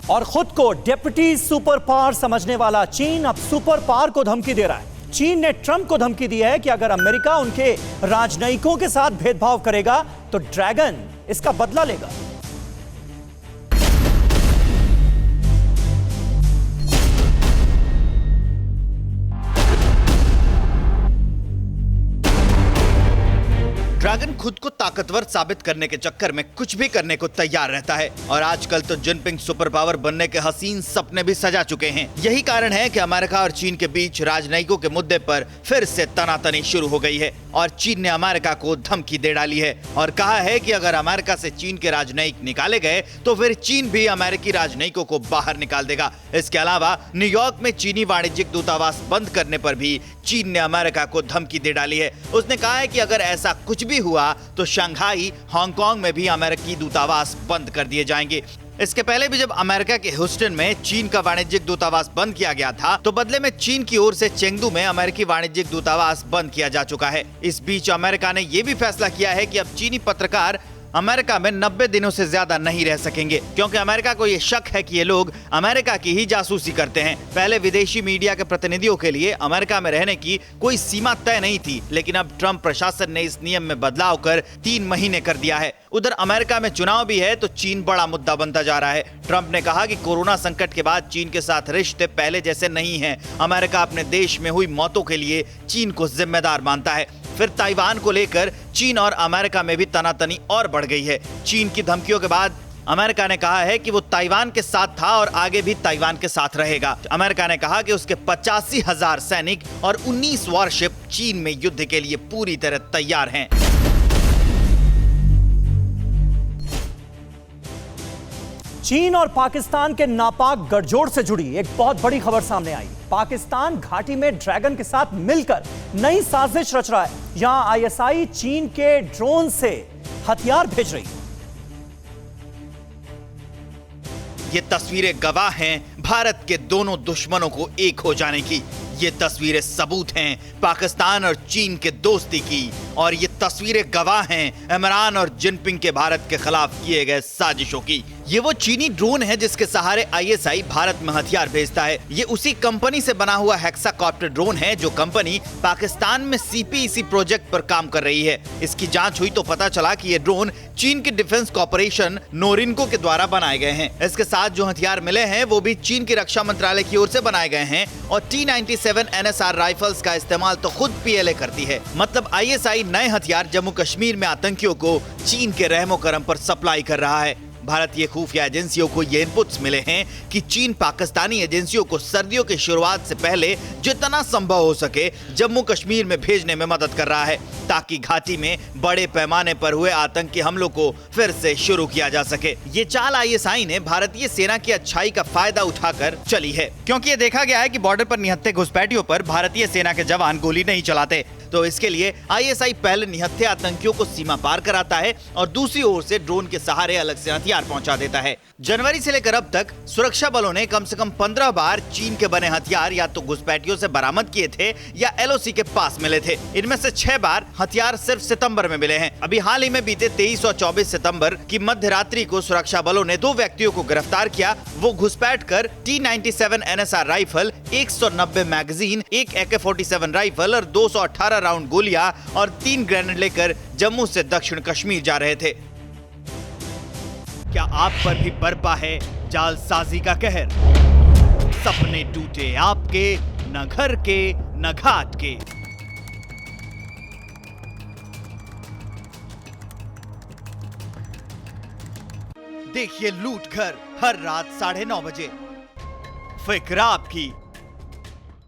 और खुद को डिप्टी सुपर पावर समझने वाला चीन अब सुपर पावर को धमकी दे रहा है। चीन ने ट्रंप को धमकी दी है कि अगर अमेरिका उनके राजनयिकों के साथ भेदभाव करेगा तो ड्रैगन इसका बदला लेगा। ड्रैगन खुद को ताकतवर साबित करने के चक्कर में कुछ भी करने को तैयार रहता है और आजकल तो जिनपिंग सुपर पावर बनने के हसीन सपने भी सजा चुके हैं। यही कारण है कि अमेरिका और चीन के बीच राजनयिकों के मुद्दे पर फिर से तनातनी शुरू हो गई है और चीन ने अमेरिका को धमकी दे डाली है और कहा है कि अगर अमेरिका से चीन के राजनयिक निकाले गए तो फिर चीन भी अमेरिकी राजनयिकों को बाहर निकाल देगा। इसके अलावा न्यूयॉर्क में चीनी वाणिज्यिक दूतावास बंद करने पर भी चीन ने अमेरिका को धमकी दे डाली है। उसने कहा है कि अगर ऐसा कुछ भी हुआ तो शंघाई, हांगकांग में भी अमेरिकी दूतावास बंद कर दिए जाएंगे। इसके पहले भी जब अमेरिका के ह्यूस्टन में चीन का वाणिज्यिक दूतावास बंद किया गया था तो बदले में चीन की ओर से चेंगडू में अमेरिकी वाणिज्यिक दूतावास बंद किया जा चुका है। इस बीच अमेरिका ने यह भी फैसला किया है कि अब चीनी पत्रकार अमेरिका में 90 दिनों से ज्यादा नहीं रह सकेंगे क्योंकि अमेरिका को यह शक है कि ये लोग अमेरिका की ही जासूसी करते हैं। पहले विदेशी मीडिया के प्रतिनिधियों के लिए अमेरिका में रहने की कोई सीमा तय नहीं थी, लेकिन अब ट्रंप प्रशासन ने इस नियम में बदलाव कर 3 महीने कर दिया है। उधर अमेरिका में चुनाव भी है तो चीन बड़ा मुद्दा बनता जा रहा है। ट्रंप ने कहा कि कोरोना संकट के बाद चीन के साथ रिश्ते पहले जैसे नहीं हैं। अमेरिका अपने देश में हुई मौतों के लिए चीन को जिम्मेदार मानता है। फिर ताइवान को लेकर चीन और अमेरिका में भी तनातनी और बढ़ गई है। चीन की धमकियों के बाद अमेरिका ने कहा है कि वो ताइवान के साथ था और आगे भी ताइवान के साथ रहेगा। अमेरिका ने कहा कि उसके 85,000 सैनिक और 19 वॉरशिप चीन में युद्ध के लिए पूरी तरह तैयार हैं। चीन और पाकिस्तान के नापाक गठजोड़ से जुड़ी एक बहुत बड़ी खबर सामने आई। पाकिस्तान घाटी में ड्रैगन के साथ मिलकर नई साजिश रच रहा है। यहां आईएसआई चीन के ड्रोन से हथियार भेज रही है। ये तस्वीरें गवाह हैं भारत के दोनों दुश्मनों को एक हो जाने की। ये तस्वीरें सबूत हैं पाकिस्तान और चीन के दोस्ती की और ये तस्वीरें गवाह हैं इमरान और जिनपिंग के भारत के खिलाफ किए गए साजिशों की। ये वो चीनी ड्रोन है जिसके सहारे आईएसआई भारत में हथियार भेजता है। ये उसी कंपनी से बना हुआ हेक्साकॉप्टर ड्रोन है जो कंपनी पाकिस्तान में सीपीईसी प्रोजेक्ट पर काम कर रही है। इसकी जांच हुई तो पता चला कि ये ड्रोन चीन के डिफेंस कॉर्पोरेशन नोरिनको के द्वारा बनाए गए हैं। इसके साथ जो हथियार मिले हैं वो भी चीन की रक्षा मंत्रालय की ओर से बनाए गए हैं और T-97 NSR राइफल्स का इस्तेमाल तो खुद पीएलए करती है। मतलब आईएसआई नए हथियार जम्मू कश्मीर में आतंकियों को चीन के रहमो करम पर सप्लाई कर रहा है। भारतीय खुफिया एजेंसियों को ये इनपुट्स मिले हैं कि चीन पाकिस्तानी एजेंसियों को सर्दियों की शुरुआत से पहले जितना संभव हो सके जम्मू कश्मीर में भेजने में मदद कर रहा है ताकि घाटी में बड़े पैमाने पर हुए आतंकी हमलों को फिर से शुरू किया जा सके। ये चाल आईएसआई ने भारतीय सेना की अच्छाई का फायदा उठाकर चली है क्योंकि ये देखा गया है कि बॉर्डर पर निहत्थे घुसपैठियों पर भारतीय सेना के जवान गोली नहीं चलाते। तो इसके लिए आईएसआई पहले निहत्थे आतंकियों को सीमा पार कराता है और दूसरी ओर से ड्रोन के सहारे अलग से हथियार पहुंचा देता है। जनवरी से लेकर अब तक सुरक्षा बलों ने कम से कम 15 बार चीन के बने हथियार या तो घुसपैठियों से बरामद किए थे या एलओसी के पास मिले थे। इनमें से 6 बार हथियार सिर्फ सितंबर में मिले हैं। अभी हाल ही में बीते 23 और 24 सितंबर की मध्य रात्रि को सुरक्षा बलों ने 2 व्यक्तियों को गिरफ्तार किया। वो घुसपैठ कर T-97 NSR राइफल, 190 मैगजीन, एक AK-47 राइफल और 218 राउंड गोलियां और 3 ग्रेनेड लेकर जम्मू से दक्षिण कश्मीर जा रहे थे। क्या आप पर भी बरपा है जालसाजी का कहर? सपने टूटे आपके, न घर के न घाट के। देखिए लूट घर हर रात 9:30 बजे। फिक्र आपकी,